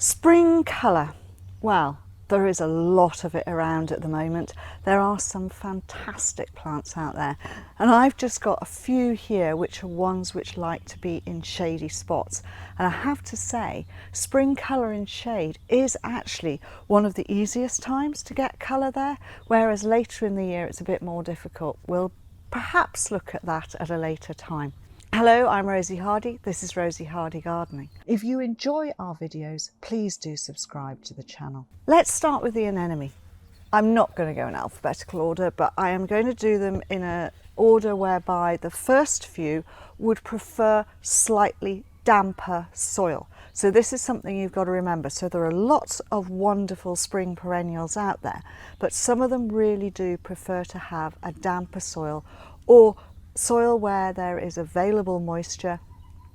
Spring colour. Well, there is a lot of it around at the moment. There are some fantastic plants out there, and I've just got a few here which are ones which like to be in shady spots. And I have to say, spring colour in shade is actually one of the easiest times to get colour there, whereas later in the year it's a bit more difficult. We'll perhaps look at that at a later time. Hello, I'm Rosie Hardy. This is Rosie Hardy Gardening. If you enjoy our videos, please do subscribe to the channel. Let's start with the anemone. I'm not going to go in alphabetical order, but I am going to do them in an order whereby the first few would prefer slightly damper soil. So this is something you've got to remember. So there are lots of wonderful spring perennials out there, but some of them really do prefer to have a damper soil, or soil where there is available moisture.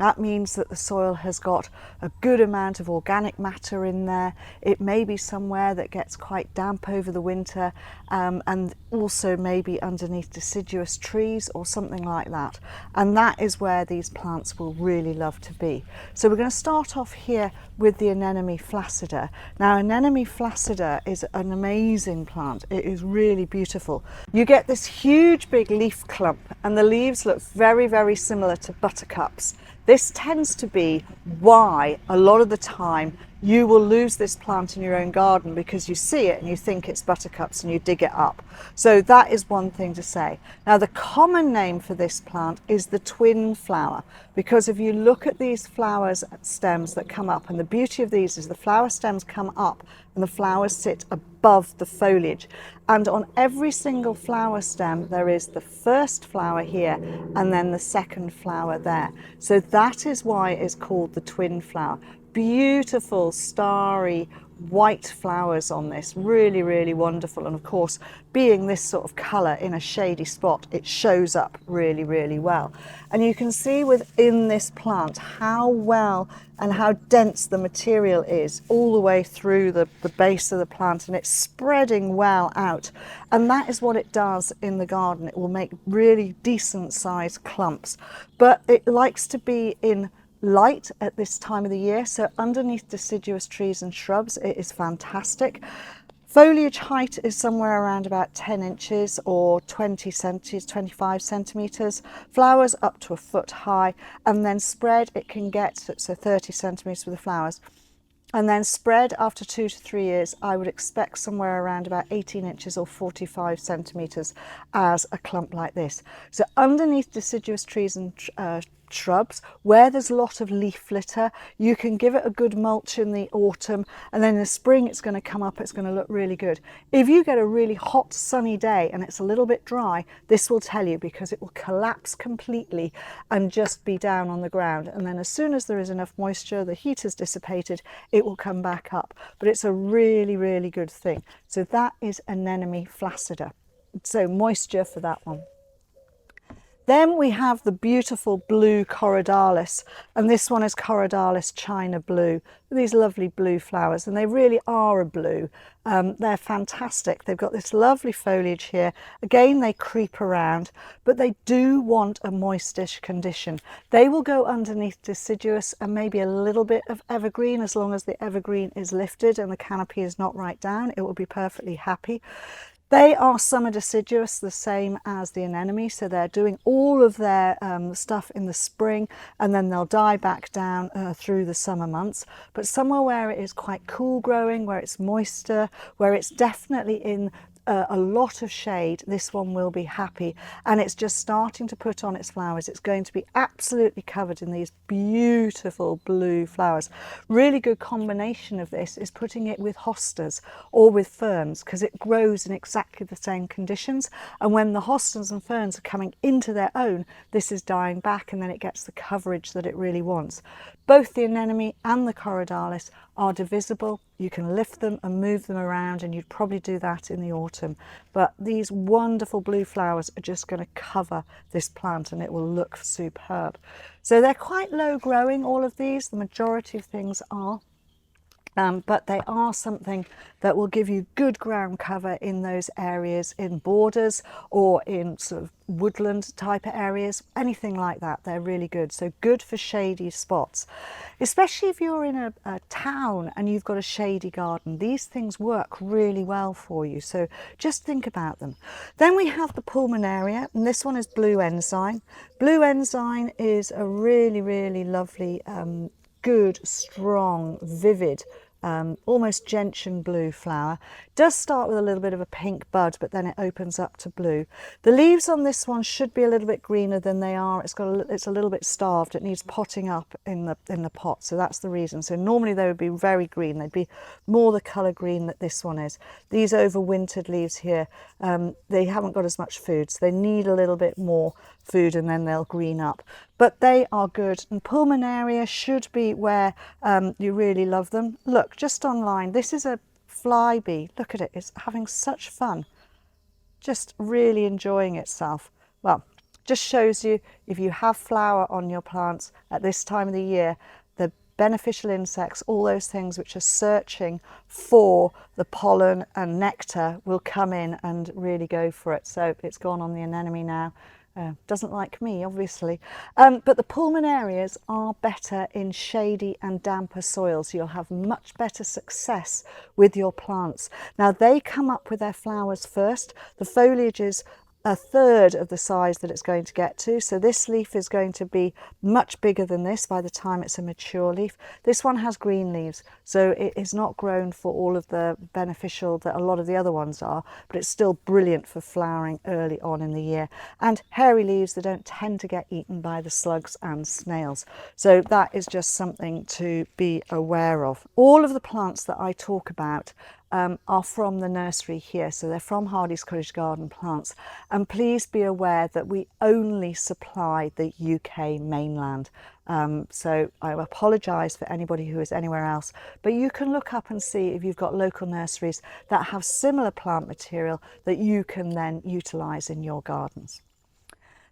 That means that the soil has got a good amount of organic matter in there. It may be somewhere that gets quite damp over the winter, and also maybe underneath deciduous trees or something like that. And that is where these plants will really love to be. So we're going to start off here with the Anemone flaccida. Now, Anemone flaccida is an amazing plant. It is really beautiful. You get this huge big leaf clump, and the leaves look very, very similar to buttercups. This tends to be why a lot of the time you will lose this plant in your own garden, because you see it and you think it's buttercups and you dig it up. So that is one thing to say. Now, the common name for this plant is the twin flower, because if you look at these flowers stems that come up, and the beauty of these is the flower stems come up and the flowers sit above the foliage, and on every single flower stem there is the first flower here and then the second flower there. So that is why it's called the twin flower. Beautiful starry white flowers on this, really, really wonderful. And of course, being this sort of colour in a shady spot, it shows up really, really well. And you can see within this plant how well and how dense the material is all the way through the base of the plant, and it's spreading well out. And that is what it does in the garden. It will make really decent sized clumps, but it likes to be in light at this time of the year, so underneath deciduous trees and shrubs it is fantastic. Foliage height is somewhere around about 10 inches or 25 centimetres. Flowers up to a foot high, and then spread it can get so 30 centimetres for the flowers. And then spread after 2 to 3 years, I would expect somewhere around about 18 inches or 45 centimetres as a clump like this. So underneath deciduous trees and shrubs, where there's a lot of leaf litter, you can give it a good mulch in the autumn, and then in the spring it's going to come up, it's going to look really good. If you get a really hot sunny day and it's a little bit dry, this will tell you, because it will collapse completely and just be down on the ground. And then as soon as there is enough moisture, the heat has dissipated, it will come back up. But it's a really, really good thing. So that is Anemone flaccida. So moisture for that one. Then we have the beautiful blue Corydalis, and this one is Corydalis China Blue. These lovely blue flowers, and they really are a blue. They're fantastic. They've got this lovely foliage here. Again, they creep around, but they do want a moistish condition. They will go underneath deciduous and maybe a little bit of evergreen. As long as the evergreen is lifted and the canopy is not right down, it will be perfectly happy. They are summer deciduous, the same as the anemone, so they're doing all of their stuff in the spring, and then they'll die back down through the summer months. But somewhere where it is quite cool growing, where it's moister, where it's definitely in a lot of shade, this one will be happy. And it's just starting to put on its flowers. It's going to be absolutely covered in these beautiful blue flowers. Really good combination of this is putting it with hostas or with ferns, because it grows in exactly the same conditions. And when the hostas and ferns are coming into their own, this is dying back, and then it gets the coverage that it really wants. Both the anemone and the Corydalis are divisible. You can lift them and move them around, and you'd probably do that in the autumn. But these wonderful blue flowers are just going to cover this plant, and it will look superb. So they're quite low growing, all of these. The majority of things are. but they are something that will give you good ground cover in those areas, in borders or in sort of woodland type areas, anything like that. They're really good. So good for shady spots, especially if you're in a town and you've got a shady garden. These things work really well for you, so just think about them. Then we have the Pulmonaria, and this one is Blue Ensign. Blue Ensign is a really lovely, good, strong, vivid, almost gentian blue flower. Does start with a little bit of a pink bud, but then it opens up to blue. The leaves on this one should be a little bit greener than they are. It's a little bit starved. It needs potting up in the pot, so that's the reason. So normally they would be very green. They'd be more the colour green that this one is. These overwintered leaves here, they haven't got as much food, so they need a little bit more food and then they'll green up. But they are good, and Pulmonaria should be where you really love them. Look, just online, this is a fly bee. Look at it, it's having such fun, just really enjoying itself. Well, just shows you, if you have flower on your plants at this time of the year, the beneficial insects, all those things which are searching for the pollen and nectar, will come in and really go for it. So it's gone on the anemone now. Doesn't like me, obviously, but the Pulmonarias are better in shady and damper soils. You'll have much better success with your plants. Now they come up with their flowers first. The foliage is a third of the size that it's going to get to, so this leaf is going to be much bigger than this by the time it's a mature leaf. This one has green leaves, so it is not grown for all of the beneficial that a lot of the other ones are, but it's still brilliant for flowering early on in the year. And hairy leaves that don't tend to get eaten by the slugs and snails, so that is just something to be aware of. All of the plants that I talk about are from the nursery here, so they're from Hardy's Cottage Garden Plants, and please be aware that we only supply the UK mainland, so I apologise for anybody who is anywhere else, but you can look up and see if you've got local nurseries that have similar plant material that you can then utilise in your gardens.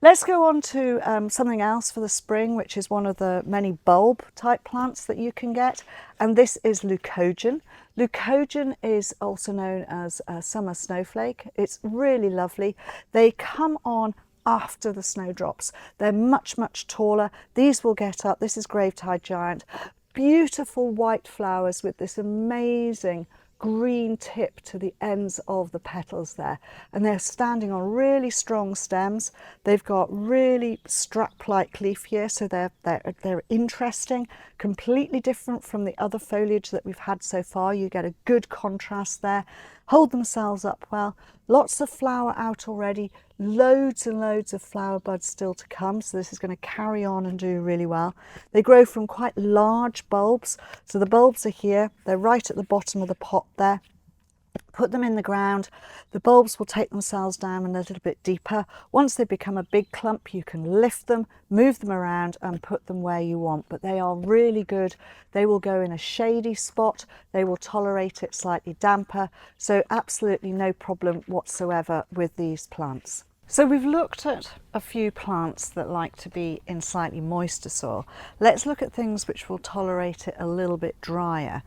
Let's go on to something else for the spring, which is one of the many bulb type plants that you can get, and this is Leucojum. Leucojum is also known as summer snowflake. It's really lovely. They come on after the snow drops. They're much taller. These will get up. This is Gravetye Giant. Beautiful white flowers with this amazing green tip to the ends of the petals there, and they're standing on really strong stems. They've got really strap-like leaf here, so they're interesting, completely different from the other foliage that we've had so far. You get a good contrast there. Hold themselves up well. Lots of flower out already, loads and loads of flower buds still to come, so this is going to carry on and do really well. They grow from quite large bulbs, so the bulbs are here, they're right at the bottom of the pot there. Put them in the ground, the bulbs will take themselves down a little bit deeper. Once they become a big clump, you can lift them, move them around and put them where you want, but they are really good. They will go in a shady spot, they will tolerate it slightly damper, so absolutely no problem whatsoever with these plants. So we've looked at a few plants that like to be in slightly moister soil. Let's look at things which will tolerate it a little bit drier.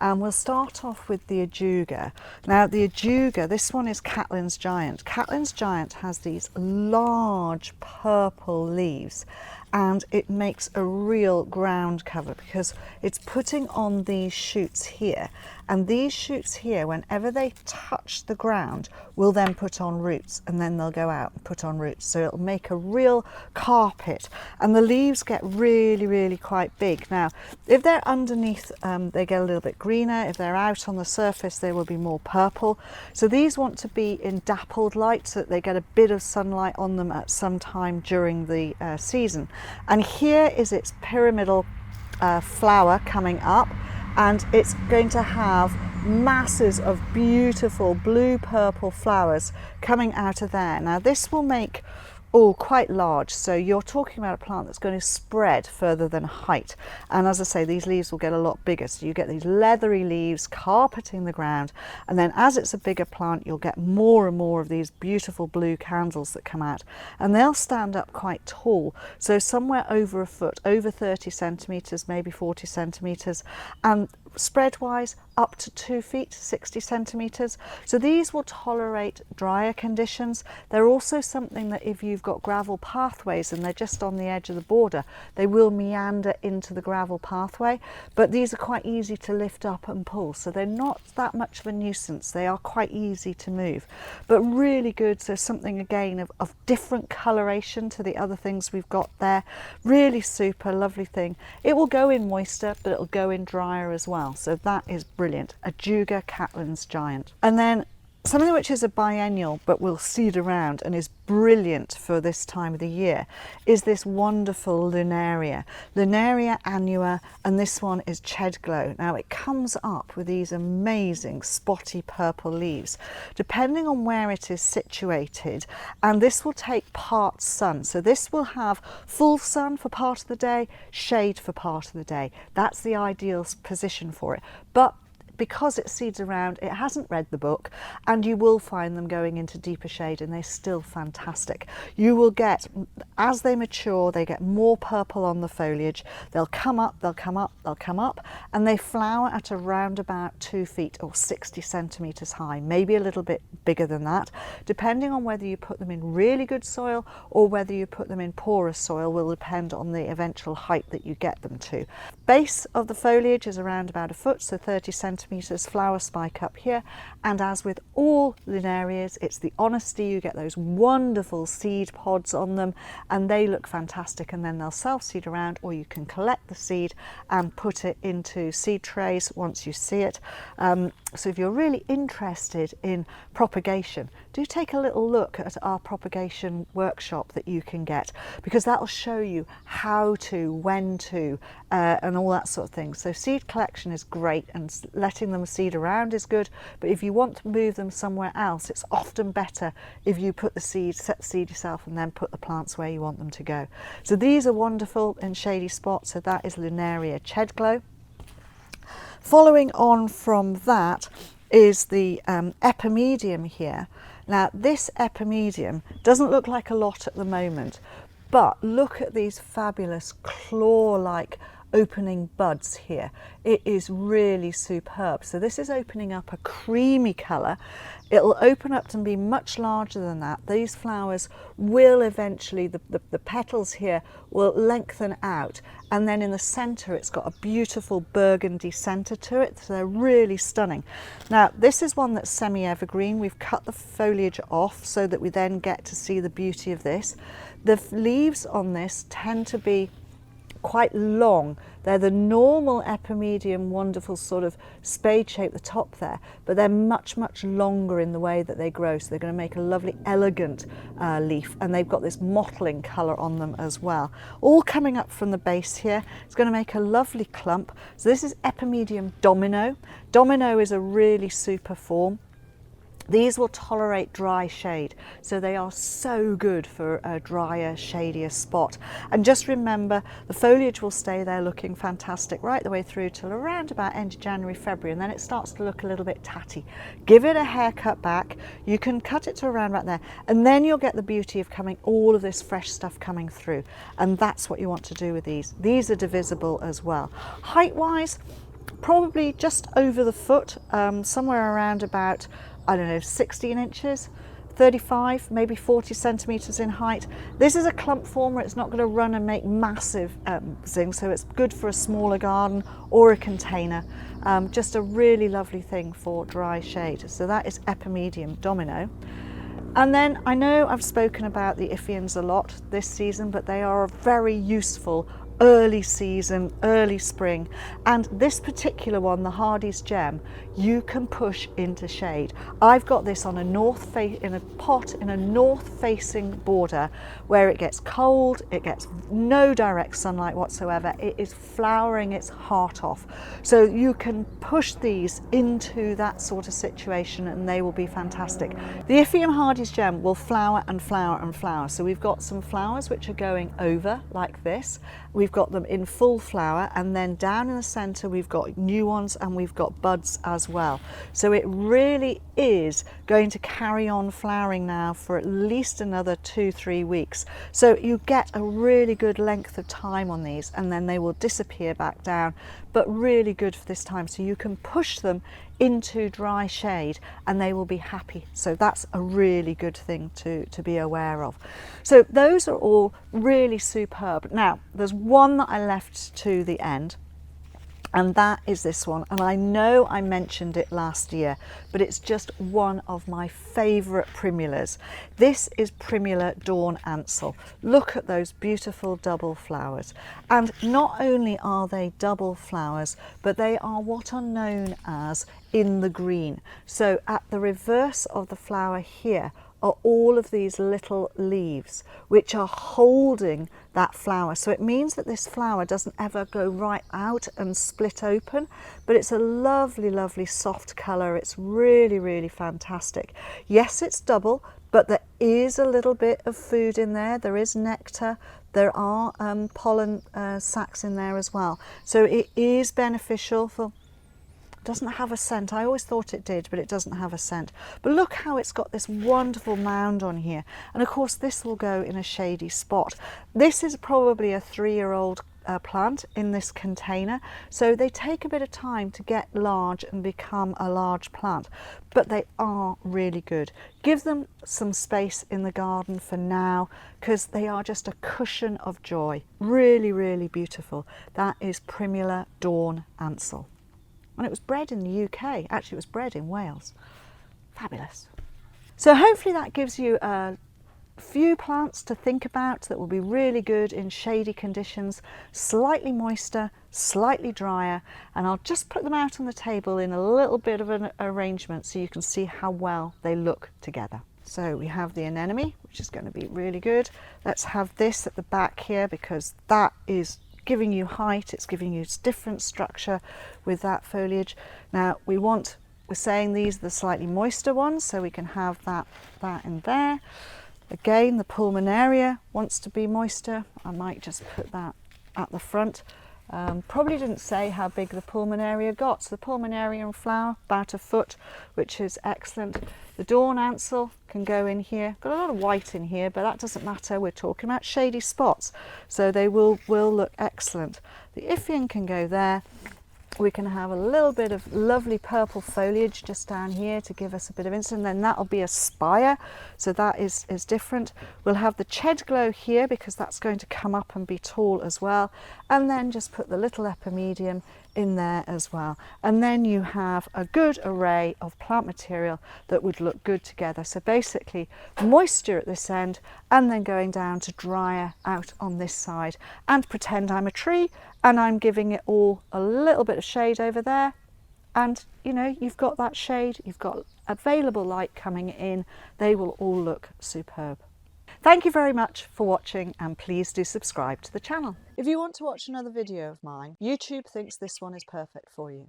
And we'll start off with the Ajuga. Now the Ajuga, this one is Catlin's Giant. Catlin's Giant has these large purple leaves, and it makes a real ground cover because it's putting on these shoots here, and these shoots here, whenever they touch the ground, will then put on roots, and then they'll go out and put on roots, so it'll make a real carpet, and the leaves get really quite big. Now if they're underneath, they get a little bit greener. If they're out on the surface, they will be more purple. So these want to be in dappled light so that they get a bit of sunlight on them at some time during the season. And here is its pyramidal flower coming up, and it's going to have masses of beautiful blue purple flowers coming out of there. Now this will make quite large, so you're talking about a plant that's going to spread further than height, and as I say, these leaves will get a lot bigger, so you get these leathery leaves carpeting the ground, and then as it's a bigger plant you'll get more and more of these beautiful blue candles that come out, and they'll stand up quite tall, so somewhere over a foot, over 30 centimetres, maybe 40 centimetres, and spread wise up to 2 feet, 60 centimetres. So these will tolerate drier conditions. They're also something that if you've got gravel pathways and they're just on the edge of the border, they will meander into the gravel pathway, but these are quite easy to lift up and pull, so they're not that much of a nuisance. They are quite easy to move, but really good. So something again of different coloration to the other things we've got there. Really super lovely thing. It will go in moister, but it'll go in drier as well, so that is brilliant. Ajuga Catlins Giant. And then something which is a biennial but will seed around and is brilliant for this time of the year is this wonderful Lunaria annua, and this one is Chedglow. Now it comes up with these amazing spotty purple leaves depending on where it is situated, and this will take part sun. So this will have full sun for part of the day, shade for part of the day. That's the ideal position for it. But because it seeds around, it hasn't read the book, and you will find them going into deeper shade and they're still fantastic. You will get, as they mature, they get more purple on the foliage. They'll come up, they'll come up, they'll come up, and they flower at around about 2 feet or 60 centimetres high, maybe a little bit bigger than that, depending on whether you put them in really good soil or whether you put them in porous soil will depend on the eventual height that you get them to. Base of the foliage is around about 1 foot, so 30 centimetres, flower spike up here, and as with all Lunarias, it's the honesty. You get those wonderful seed pods on them and they look fantastic, and then they'll self-seed around, or you can collect the seed and put it into seed trays once you see it. So if you're really interested in propagation, do take a little look at our propagation workshop that you can get, because that'll show you how to, when to, and all that sort of thing. So seed collection is great, and letting them seed around is good, but if you want to move them somewhere else, it's often better if you put the seed, set the seed yourself, and then put the plants where you want them to go. So these are wonderful in shady spots. So that is Lunaria Chedglow. Following on from that is the Epimedium here. Now this Epimedium doesn't look like a lot at the moment, but look at these fabulous claw-like opening buds here. It is really superb. So this is opening up a creamy colour. It'll open up to be much larger than that. These flowers will eventually, the petals here will lengthen out, and then in the centre it's got a beautiful burgundy centre to it, so they're really stunning. Now this is one that's semi-evergreen. We've cut the foliage off so that we then get to see the beauty of this. The leaves on this tend to be quite long. They're the normal Epimedium, wonderful sort of spade shape, the top there, but they're much longer in the way that they grow, so they're going to make a lovely elegant leaf, and they've got this mottling colour on them as well, all coming up from the base here. It's going to make a lovely clump. So this is Epimedium Domino. Domino is a really super form. These will tolerate dry shade, so they are so good for a drier, shadier spot. And just remember, the foliage will stay there looking fantastic right the way through till around about end of January, February, and then it starts to look a little bit tatty. Give it a haircut back. You can cut it to around about there, and then you'll get the beauty of coming all of this fresh stuff coming through, and that's what you want to do with these. These are divisible as well. Height-wise, probably just over the foot, somewhere around about, I don't know, 16 inches, 35, maybe 40 centimetres in height. This is a clump former. It's not going to run and make massive things, so it's good for a smaller garden or a container. Just a really lovely thing for dry shade. So that is Epimedium Domino. And then I know I've spoken about the Ipheions a lot this season, but they are a very useful early season, early spring, and this particular one, the Hardy's Gem, you can push into shade. I've got this on a in a pot in a north facing border where it gets cold, it gets no direct sunlight whatsoever. It is flowering its heart off, so you can push these into that sort of situation and they will be fantastic. The Ipheion Hardy's Gem will flower and flower and flower. So we've got some flowers which are going over like this. We've we've got them in full flower, and then down in the centre we've got new ones and we've got buds as well. So it really is going to carry on flowering now for at least another 2-3 weeks. So you get a really good length of time on these, and then they will disappear back down, but really good for this time. So you can push them into dry shade and they will be happy. So that's a really good thing to be aware of. So those are all really superb. Now there's one that I left to the end, and that is this one, and I know I mentioned it last year, but it's just one of my favourite primulas. This is Primula Dawn Ansell. Look at those beautiful double flowers, and not only are they double flowers, but they are what are known as in the green. So at the reverse of the flower here are all of these little leaves which are holding that flower. So it means that this flower doesn't ever go right out and split open, but it's a lovely, lovely soft colour. It's really, really fantastic. Yes, it's double, but there is a little bit of food in there. There is nectar. There are pollen sacs in there as well. So it is beneficial for... Doesn't have a scent. I always thought it did, but it doesn't have a scent. But look how it's got this wonderful mound on here, and of course this will go in a shady spot. This is probably a 3-year-old plant in this container, so they take a bit of time to get large and become a large plant, but they are really good. Give them some space in the garden for now, because they are just a cushion of joy. Really, really beautiful. That is Primula Dawn Ansell. And it was bred in the UK. Actually, it was bred in Wales. Fabulous. So hopefully that gives you a few plants to think about that will be really good in shady conditions, slightly moister, slightly drier, and I'll just put them out on the table in a little bit of an arrangement so you can see how well they look together. So we have the anemone, which is going to be really good. Let's have this at the back here, because that is giving you height, it's giving you different structure with that foliage. Now we're saying these are the slightly moister ones, so we can have that in there. Again, the Pulmonaria wants to be moister. I might just put that at the front. Probably didn't say how big the Pulmonaria got. So the Pulmonaria in flower, about a foot, which is excellent. The Dawn Ansell can go in here. Got a lot of white in here, but that doesn't matter. We're talking about shady spots, so they will look excellent. The Ipheion can go there. We can have a little bit of lovely purple foliage just down here to give us a bit of interest, and then that'll be a spire, so that is different. We'll have the Chedglow here because that's going to come up and be tall as well, and then just put the little Epimedium in there as well, and then you have a good array of plant material that would look good together. So basically moisture at this end, and then going down to drier out on this side, and pretend I'm a tree and I'm giving it all a little bit of shade over there, and you know, you've got that shade, you've got available light coming in. They will all look superb. Thank you very much for watching, and please do subscribe to the channel. If you want to watch another video of mine, YouTube thinks this one is perfect for you.